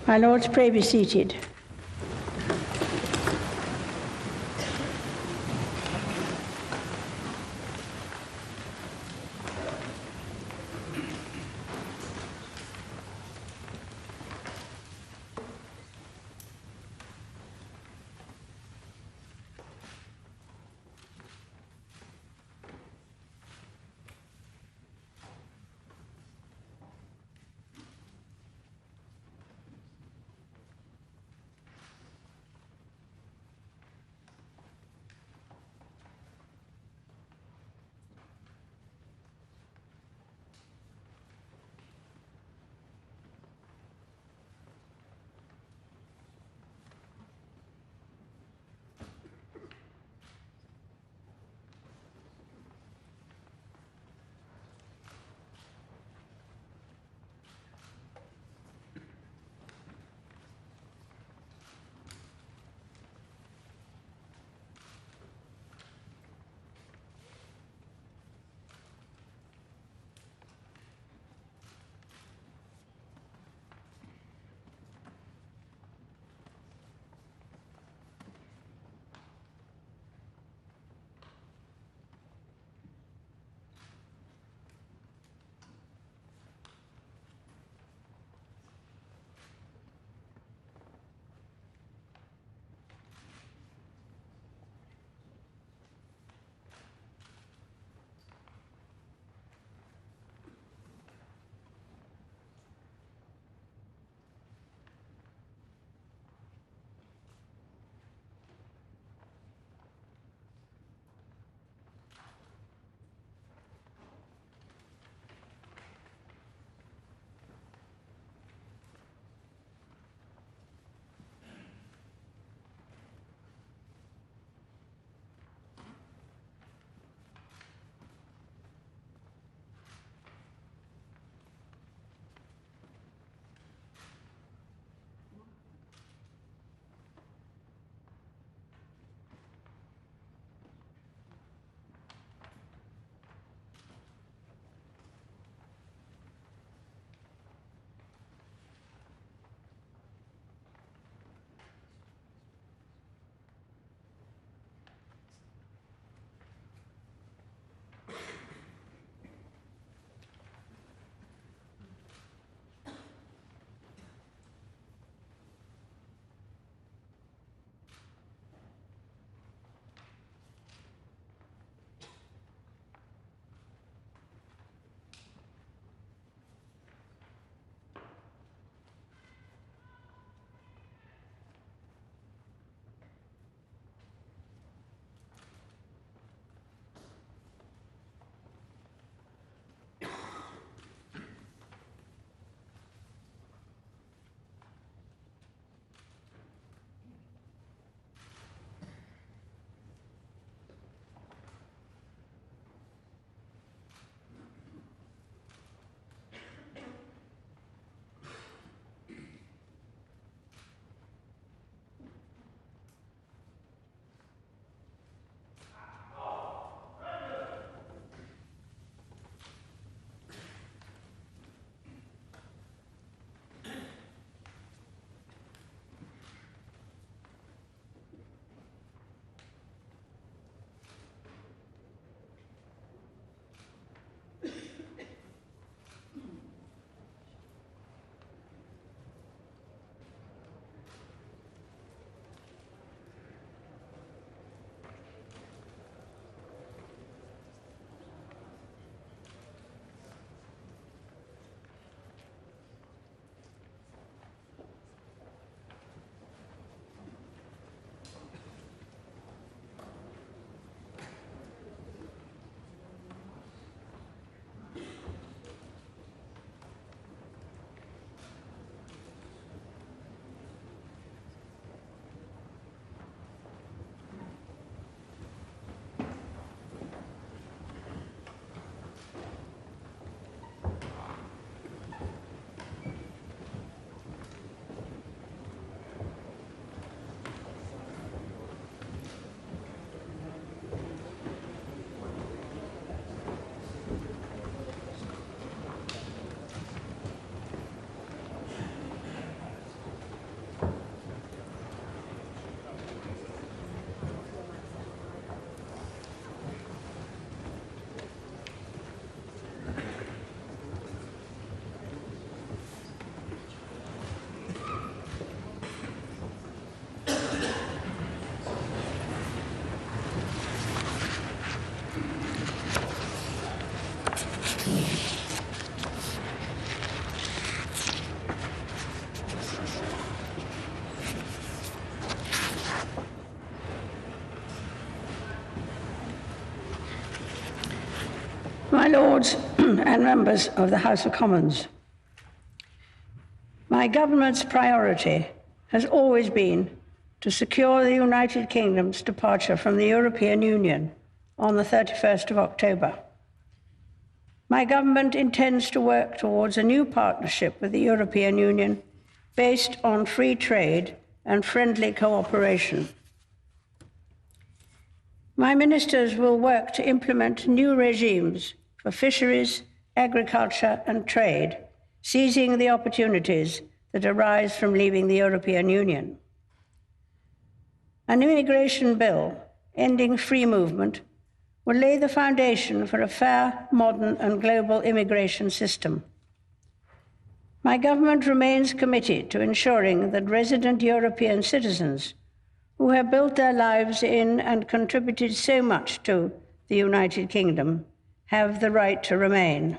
My Lords, pray be seated. My Lords and members of the House of Commons, my government's priority has always been to secure the United Kingdom's departure from the European Union on the 31st of October. My government intends to work towards a new partnership with the European Union based on free trade and friendly cooperation. My ministers will work to implement new regimes for fisheries, agriculture and trade, seizing the opportunities that arise from leaving the European Union. An immigration bill ending free movement will lay the foundation for a fair, modern and global immigration system. My government remains committed to ensuring that resident European citizens who have built their lives in and contributed so much to the United Kingdom have the right to remain.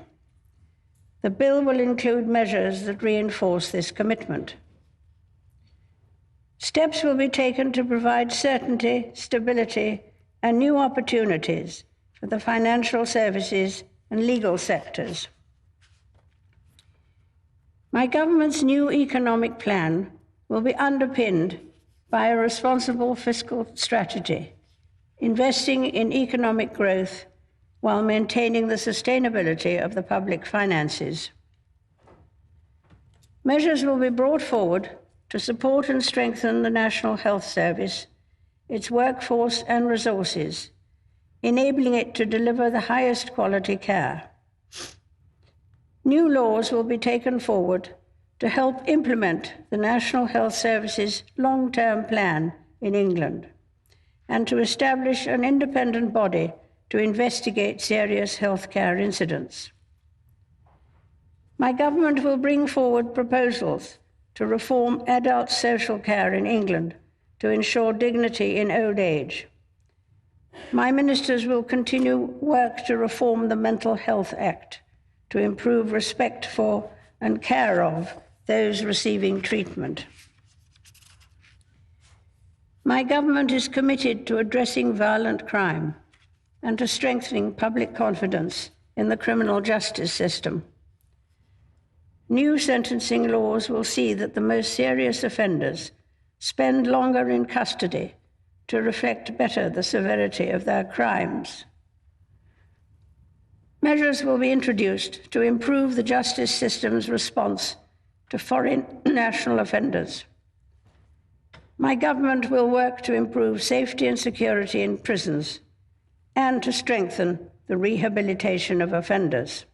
The bill will include measures that reinforce this commitment. Steps will be taken to provide certainty, stability, and new opportunities for the financial services and legal sectors. My government's new economic plan will be underpinned by a responsible fiscal strategy, investing in economic growth while maintaining the sustainability of the public finances. Measures will be brought forward to support and strengthen the National Health Service, its workforce and resources, enabling it to deliver the highest quality care. New laws will be taken forward to help implement the National Health Service's long-term plan in England and to establish an independent body to investigate serious healthcare incidents. My government will bring forward proposals to reform adult social care in England to ensure dignity in old age. My ministers will continue work to reform the Mental Health Act to improve respect for and care of those receiving treatment. My government is committed to addressing violent crime and to strengthening public confidence in the criminal justice system. New sentencing laws will see that the most serious offenders spend longer in custody to reflect better the severity of their crimes. Measures will be introduced to improve the justice system's response to foreign national offenders. My government will work to improve safety and security in prisons and to strengthen the rehabilitation of offenders.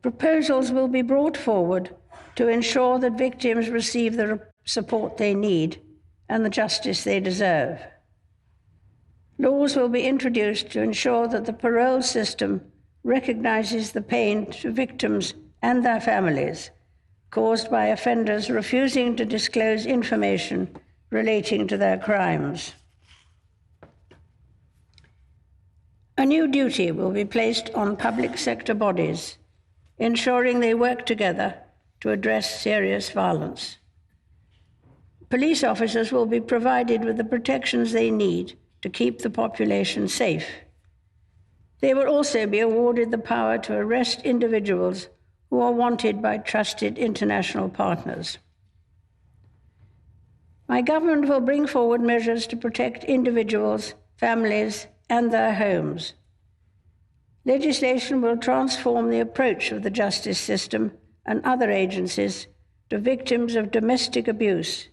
Proposals will be brought forward to ensure that victims receive the support they need and the justice they deserve. Laws will be introduced to ensure that the parole system recognizes the pain to victims and their families caused by offenders refusing to disclose information relating to their crimes. A new duty will be placed on public sector bodies, ensuring they work together to address serious violence. Police officers will be provided with the protections they need to keep the population safe. They will also be awarded the power to arrest individuals who are wanted by trusted international partners. My government will bring forward measures to protect individuals, families, and their homes. Legislation will transform the approach of the justice system and other agencies to victims of domestic abuse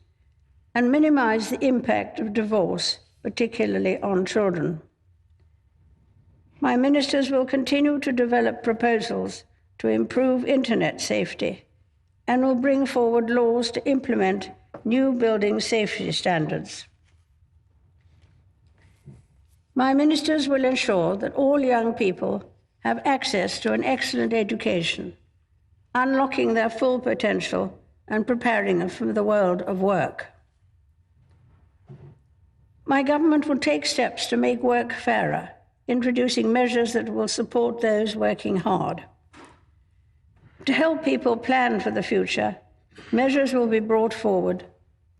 and minimize the impact of divorce, particularly on children. My ministers will continue to develop proposals to improve internet safety and will bring forward laws to implement new building safety standards. My ministers will ensure that all young people have access to an excellent education, unlocking their full potential and preparing them for the world of work. My government will take steps to make work fairer, introducing measures that will support those working hard. To help people plan for the future, measures will be brought forward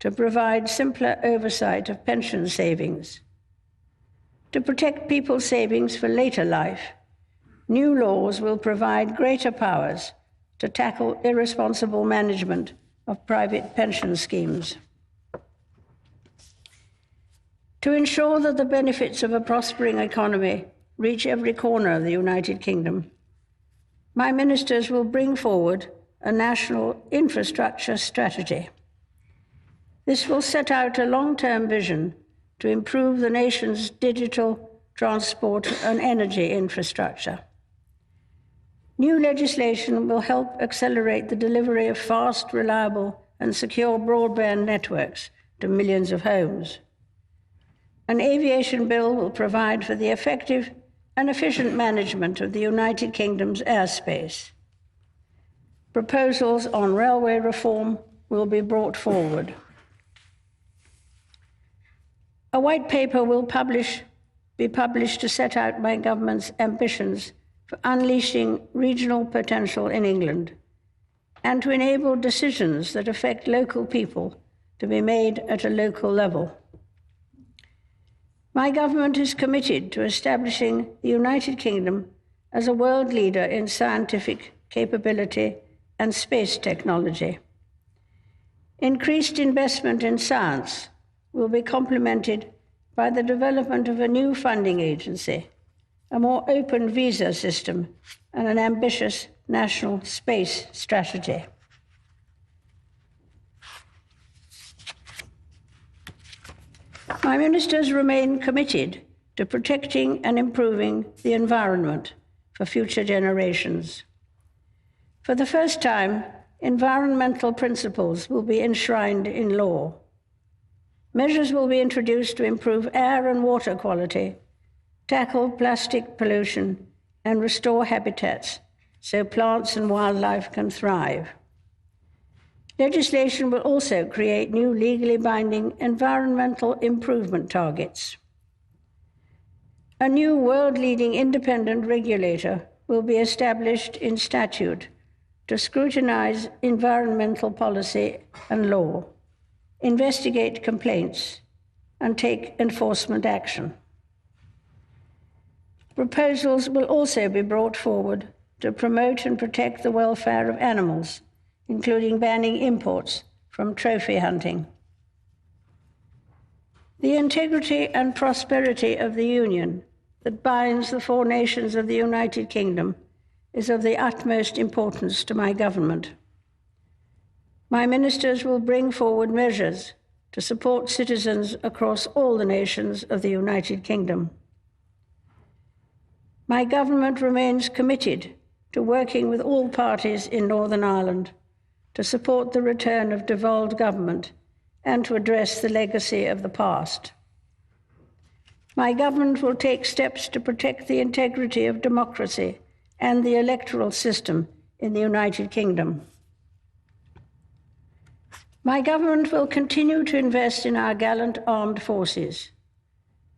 to provide simpler oversight of pension savings. To protect people's savings for later life, new laws will provide greater powers to tackle irresponsible management of private pension schemes. To ensure that the benefits of a prospering economy reach every corner of the United Kingdom, my ministers will bring forward a national infrastructure strategy. This will set out a long-term vision to improve the nation's digital, transport, and energy infrastructure. New legislation will help accelerate the delivery of fast, reliable, and secure broadband networks to millions of homes. An aviation bill will provide for the effective and efficient management of the United Kingdom's airspace. Proposals on railway reform will be brought forward. A white paper will be published to set out my government's ambitions for unleashing regional potential in England and to enable decisions that affect local people to be made at a local level. My government is committed to establishing the United Kingdom as a world leader in scientific capability and space technology. Increased investment in science will be complemented by the development of a new funding agency, a more open visa system, and an ambitious national space strategy. My ministers remain committed to protecting and improving the environment for future generations. For the first time, environmental principles will be enshrined in law. Measures will be introduced to improve air and water quality, tackle plastic pollution, and restore habitats so plants and wildlife can thrive. Legislation will also create new legally binding environmental improvement targets. A new world-leading independent regulator will be established in statute to scrutinize environmental policy and law, investigate complaints, and take enforcement action. Proposals will also be brought forward to promote and protect the welfare of animals, including banning imports from trophy hunting. The integrity and prosperity of the Union that binds the four nations of the United Kingdom is of the utmost importance to my government. My ministers will bring forward measures to support citizens across all the nations of the United Kingdom. My government remains committed to working with all parties in Northern Ireland to support the return of devolved government and to address the legacy of the past. My government will take steps to protect the integrity of democracy and the electoral system in the United Kingdom. My government will continue to invest in our gallant armed forces.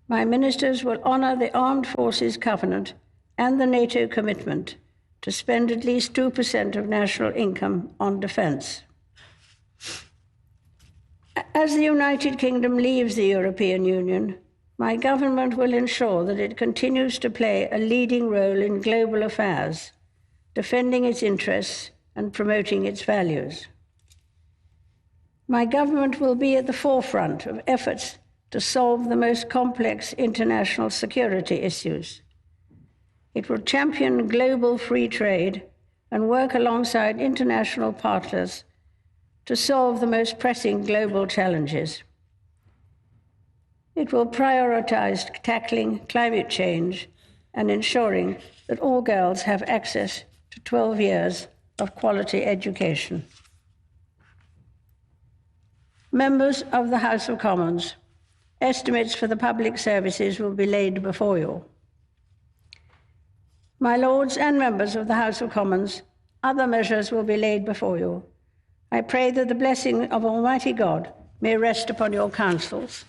My ministers will honour the Armed Forces Covenant and the NATO commitment to spend at least 2% of national income on defence. As the United Kingdom leaves the European Union, my government will ensure that it continues to play a leading role in global affairs, defending its interests and promoting its values. My government will be at the forefront of efforts to solve the most complex international security issues. It will champion global free trade and work alongside international partners to solve the most pressing global challenges. It will prioritize tackling climate change and ensuring that all girls have access to 12 years of quality education. Members of the House of Commons, estimates for the public services will be laid before you. My Lords and members of the House of Commons, other measures will be laid before you. I pray that the blessing of Almighty God may rest upon your councils.